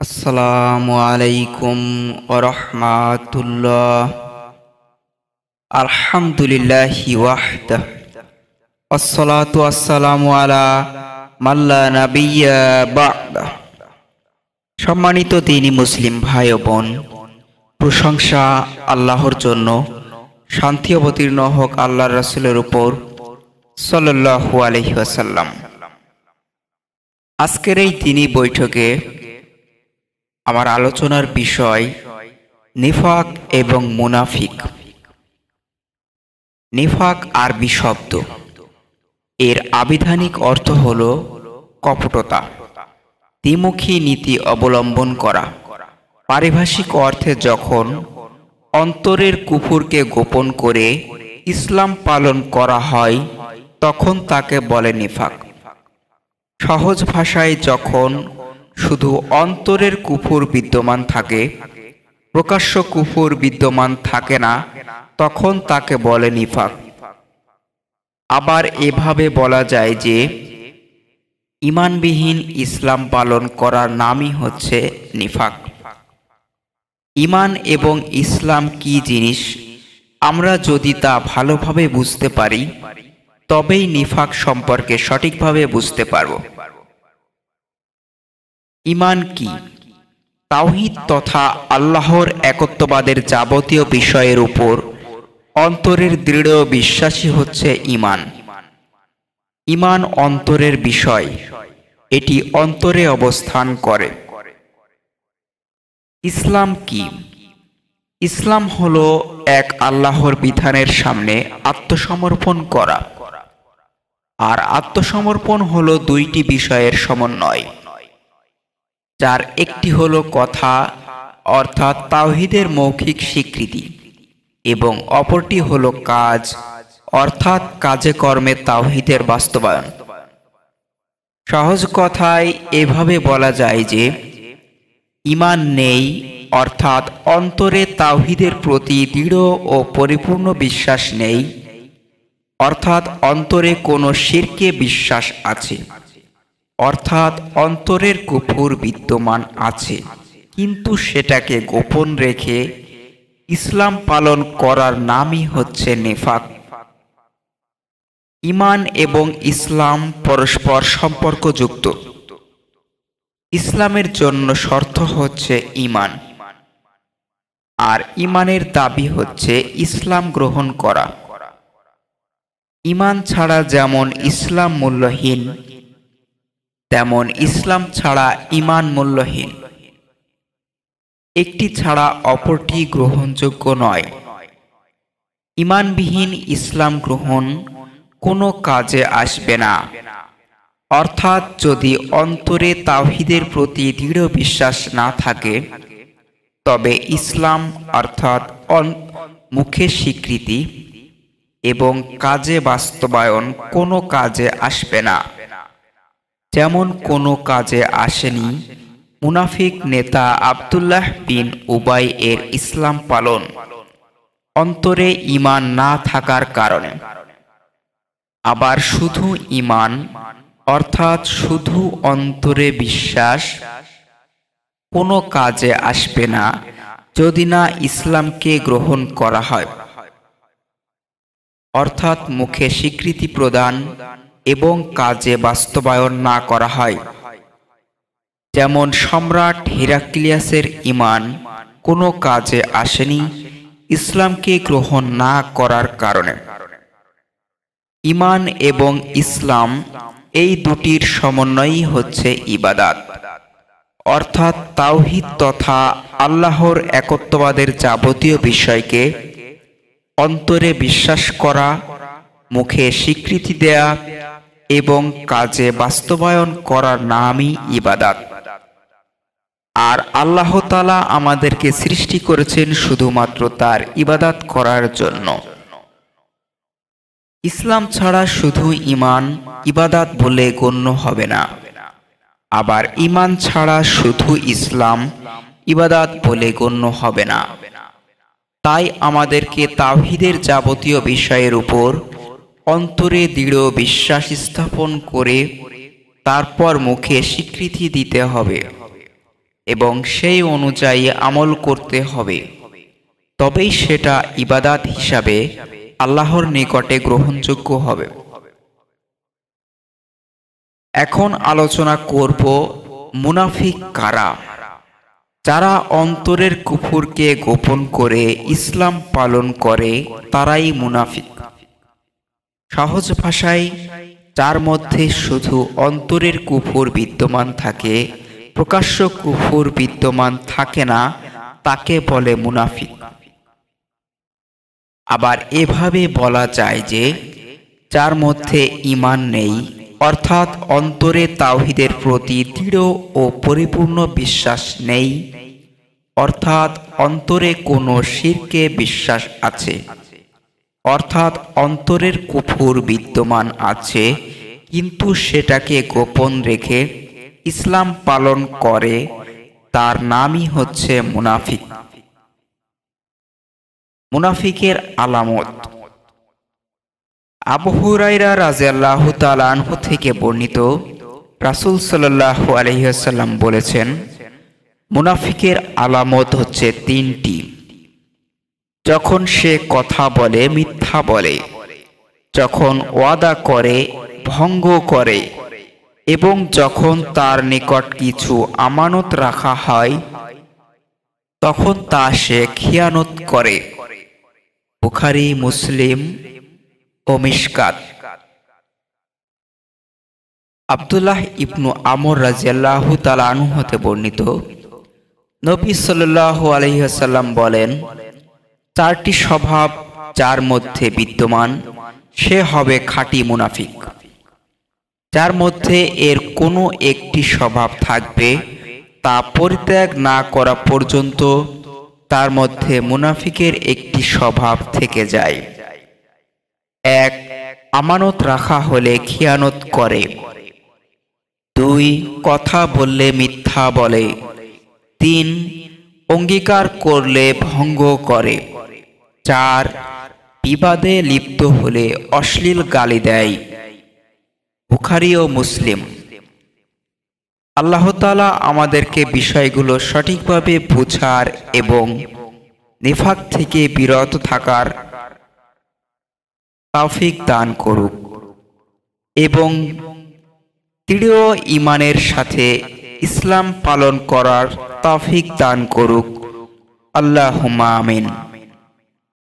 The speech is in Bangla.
আসসালামু আলাইকুম ওয়া রাহমাতুল্লাহ। আলহামদুলিল্লাহি ওয়াহদাহ, ওয়াসসালাতু ওয়াসসালামু আলা মাল্লা নাবিয়্যা বা'দাহ। সম্মানিত দ্বীনি মুসলিম ভাই ও বোন, প্রশংসা আল্লাহর জন্য, শান্তি অবতীর্ণ হোক আল্লাহর রাসূলের উপর সাল্লাল্লাহু আলাইহি ওয়াসাল্লাম। আজকের এই দ্বীনি বৈঠকে আমার আলোচনার বিষয় নিফাক এবং মুনাফিক। নিফাক আরবি শব্দ, এর আবিধানিক অর্থ হল কপটতা, দ্বিমুখী নীতি অবলম্বন করা। পারিভাষিক অর্থে যখন অন্তরের কুফরকে গোপন করে ইসলাম পালন করা হয় তখন তাকে বলে নিফাক। সহজ ভাষায় যখন শুধু অন্তরের কুফর বিদ্যমান থাকে, প্রকাশ্য কুফর বিদ্যমান থাকে না, তখন তাকে বলে নিফাক। আবার এভাবে বলা যায় যে ঈমানবিহীন ইসলাম পালন করার নামই হচ্ছে নিফাক। ঈমান এবং ইসলাম কি জিনিস আমরা যদি তা ভালোভাবে বুঝতে পারি তবেই নিফাক সম্পর্কে সঠিকভাবে বুঝতে পারব। ঈমান কি? তাওহীদ তথা আল্লাহর একত্ববাদের যাবতীয় বিষয়ের উপর অন্তরের দৃঢ় বিশ্বাসই হচ্ছে ঈমান। ঈমান অন্তরের বিষয়, এটি অন্তরে অবস্থান করে। ইসলাম কি? ইসলাম হলো এক আল্লাহর বিধানের সামনে আত্মসমর্পণ করা, আর আত্মসমর্পণ হলো দুইটি বিষয়ের সমন্বয়, যার একটি হলো কথা অর্থাৎ তাওহীদের মৌখিক স্বীকৃতি, এবং অপরটি হলো কাজ অর্থাৎ কাজে কর্মে তাওহীদের বাস্তবায়ন। সহজ কথায় এভাবে বলা যায় যে ঈমান নেই অর্থাৎ অন্তরে তাওহীদের প্রতি দৃঢ় ও পরিপূর্ণ বিশ্বাস নেই, অর্থাৎ অন্তরে কোনো শিরকে বিশ্বাস আছে, অর্থাৎ অন্তরের কুফর বিদ্যমান আছে, কিন্তু সেটাকে গোপন রেখে ইসলাম পালন করার নামই হচ্ছে নিফাক। ঈমান এবং ইসলাম পরস্পর সম্পর্কযুক্ত। ইসলামের জন্য শর্ত হচ্ছে ঈমান, আর ঈমানের দাবি হচ্ছে ইসলাম গ্রহণ করা। ঈমান ছাড়া যেমন ইসলাম মূল্যহীন, তেমন ইসলাম ছাড়া ঈমান মূল্যহীন। একটি ছাড়া অপরটি গ্রহণযোগ্য নয়। ঈমানবিহীন ইসলাম গ্রহণ কোনো কাজে আসবে না। অর্থাৎ যদি অন্তরে তাওহীদের প্রতি দৃঢ় বিশ্বাস না থাকে তবে ইসলাম অর্থাৎ মুখে স্বীকৃতি এবং কাজে বাস্তবায়ন কোনো কাজে আসবে না। যেমন কোনো কাজে আসেনি মুনাফিক নেতা আব্দুল্লাহ বিন উবাই এর ইসলাম পালন, অন্তরে ঈমান না থাকার কারণে। আবার শুধু ঈমান অর্থাৎ শুধু অন্তরে বিশ্বাস কোনো কাজে আসবে না যদি না ইসলামকে গ্রহণ করা হয়, অর্থাৎ মুখে স্বীকৃতি প্রদান এবং কাজে বাস্তবায়ন না করা হয়। যেমন সম্রাট হেরাক্লিয়াসের ঈমান কোনো কাজে আসেনি ইসলামকে গ্রহণ না করার কারণে। ঈমান এবং ইসলাম এই দুটির সমন্বয়ই হচ্ছে ইবাদাত, অর্থাৎ তাওহীদ তথা আল্লাহর একত্ববাদের যাবতীয় বিষয়কে অন্তরে বিশ্বাস করা, মুখে স্বীকৃতি দেয়া এবং কাজে বাস্তবায়ন করার নামই ইবাদাত। আর আল্লাহ তাআলা আমাদেরকে সৃষ্টি করেছেন শুধুমাত্র তার ইবাদাত করার জন্য। ইসলাম ছাড়া শুধু ঈমান ইবাদাত বলে গণ্য হবে না, আবার ঈমান ছাড়া শুধু ইসলাম ইবাদাত বলে গণ্য হবে না। তাই আমাদেরকে তাওহীদের যাবতীয় বিষয়ের উপর অন্তরে দৃঢ় বিশ্বাস স্থাপন করে তারপর মুখে স্বীকৃতি দিতে হবে। এবং সেই অনুযায়ী আমল করতে হবে, তবেই সেটা ইবাদাত হিসাবে আল্লাহর নিকটে গ্রহণযোগ্য হবে। এখন আলোচনা করব মুনাফিক কারা। যারা অন্তরের কুফরকে গোপন করে ইসলাম পালন করে তারাই মুনাফিক। সহজ ভাষায়, যার মধ্যে শুধু অন্তরের কুফর বিদ্যমান থাকে, প্রকাশ্য কুফর বিদ্যমান থাকে না, তাকে বলে মুনাফিক। আবার এভাবে বলা যায় যে যার মধ্যে ঈমান নেই, অর্থাৎ অন্তরে তাওহীদের প্রতি দৃঢ় ও পরিপূর্ণ বিশ্বাস নেই, অর্থাৎ অন্তরে কোনো শিরকে বিশ্বাস আছে, অর্থাৎ অন্তরের কুফর বিদ্যমান আছে কিন্তু সেটাকে গোপন রেখে ইসলাম পালন করে, তার নামই হচ্ছে মুনাফিক। মুনাফিকের আলামত। আবু হুরায়রা রাদিয়াল্লাহু তাআলা আনহু থেকে বর্ণিত, রাসূল সাল্লাল্লাহু আলাইহি ওয়াসাল্লাম বলেছেন, মুনাফিকের আলামত হচ্ছে তিনটি। যখন সে কথা বলে মিথ্যা বলে, যখন ওয়াদা করে ভঙ্গ করে, এবং যখন তার নিকট কিছু আমানত রাখা হয় তখন তা সে খিয়ানত করে। বুখারী, মুসলিম ও মিশকাত। আব্দুল্লাহ ইবনু আমর রাদিয়াল্লাহু তাআলা আনহু হতে বর্ণিত, নবী সাল্লাল্লাহু আলাইহি ওয়াসাল্লাম বলেন, চারটি স্বভাব যার মধ্যে বিদ্যমান সে হবে খাঁটি মুনাফিক। যার মধ্যে এর কোনো একটি স্বভাব থাকবে, তা পরিত্যাগ না করা পর্যন্ত তার মধ্যে মুনাফিকের একটি স্বভাব থেকে যায়। 1. আমানত রাখা হলে খিয়ানত করে। 2. কথা বললে মিথ্যা বলে। 3. অঙ্গীকার করলে ভঙ্গ করে। 4. বিবাদে লিপ্ত হলে অশ্লীল গালি দেয়। বুখারী ও মুসলিম। আল্লাহ তাআলা আমাদেরকে বিষয়গুলো সঠিকভাবে বোঝার এবং নিফাক থেকে বিরত থাকার তৌফিক দান করুক এবং দৃঢ় ঈমানের সাথে ইসলাম পালন করার তৌফিক দান করুক। আল্লাহুম্মা আমিন।